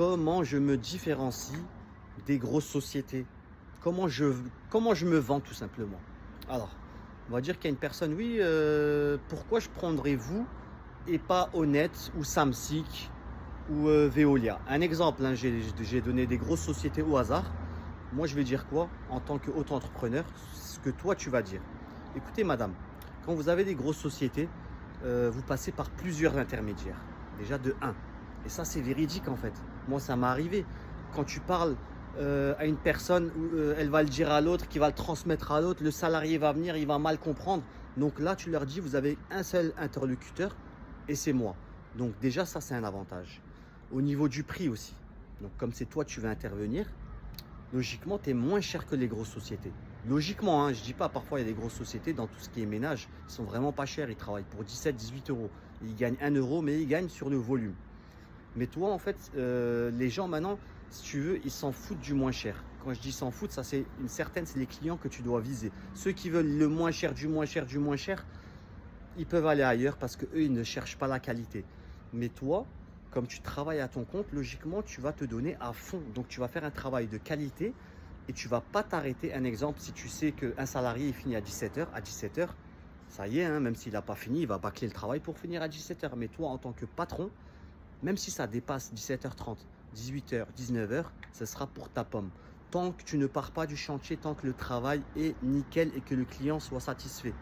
comment je me différencie des grosses sociétés? Comment je me vends tout simplement? Alors, on va dire qu'il y a une personne, oui, pourquoi je prendrais vous et pas Honnête ou Samsic ou Veolia? Un exemple, hein, j'ai donné des grosses sociétés au hasard. Moi, je vais dire quoi en tant qu'auto-entrepreneur? Ce que toi, tu vas dire. Écoutez, madame, quand vous avez des grosses sociétés, vous passez par plusieurs intermédiaires. Déjà de un. Et ça, c'est véridique en fait. Moi, ça m'est arrivé. Quand tu parles à une personne, elle va le dire à l'autre, qui va le transmettre à l'autre, le salarié va venir, il va mal comprendre. Donc là, tu leur dis, vous avez un seul interlocuteur et c'est moi. Donc déjà, ça, c'est un avantage. Au niveau du prix aussi. Donc comme c'est toi, tu vas intervenir, logiquement, tu es moins cher que les grosses sociétés. Logiquement, hein, je ne dis pas, parfois il y a des grosses sociétés dans tout ce qui est ménage, ils sont vraiment pas chers, ils travaillent pour 17-18 euros. Ils gagnent 1 euro, mais ils gagnent sur le volume. Mais toi, en fait, les gens maintenant, si tu veux, ils s'en foutent du moins cher. Quand je dis s'en foutent, ça c'est une certaine, c'est les clients que tu dois viser. Ceux qui veulent le moins cher, du moins cher, du moins cher, ils peuvent aller ailleurs parce qu'eux, ils ne cherchent pas la qualité. Mais toi, comme tu travailles à ton compte, logiquement, tu vas te donner à fond. Donc, tu vas faire un travail de qualité et tu ne vas pas t'arrêter. Un exemple, si tu sais qu'un salarié il finit à 17 h, à 17 h, ça y est, hein, même s'il n'a pas fini, il va bâcler le travail pour finir à 17 h. Mais toi, en tant que patron, même si ça dépasse 17h30, 18 h, 19 h, ce sera pour ta pomme. Tant que tu ne pars pas du chantier, tant que le travail est nickel et que le client soit satisfait.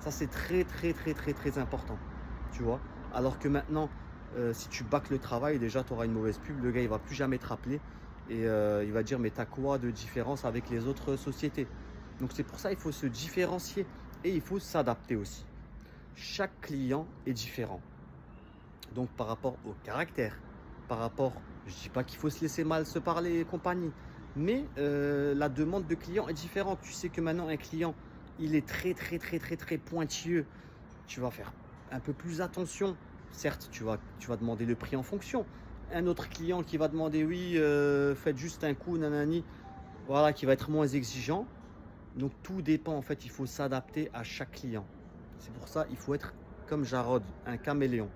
Ça, c'est très, très, très, très, très important. Tu vois? Alors que maintenant, si tu bâcles le travail, déjà, tu auras une mauvaise pub. Le gars, il va plus jamais te rappeler. Et il va dire, mais t'as quoi de différence avec les autres sociétés? Donc, c'est pour ça qu'il faut se différencier. Et il faut s'adapter aussi. Chaque client est différent. Donc, par rapport au caractère, par rapport, je ne dis pas qu'il faut se laisser mal se parler et compagnie. Mais la demande de client est différente. Tu sais que maintenant, un client, il est très, très, très, très, très pointilleux. Tu vas faire un peu plus attention. Certes, tu vas demander le prix en fonction. Un autre client qui va demander, oui, faites juste un coup, nanani, voilà, qui va être moins exigeant. Donc, tout dépend, en fait, il faut s'adapter à chaque client. C'est pour ça, il faut être comme Jarod, un caméléon.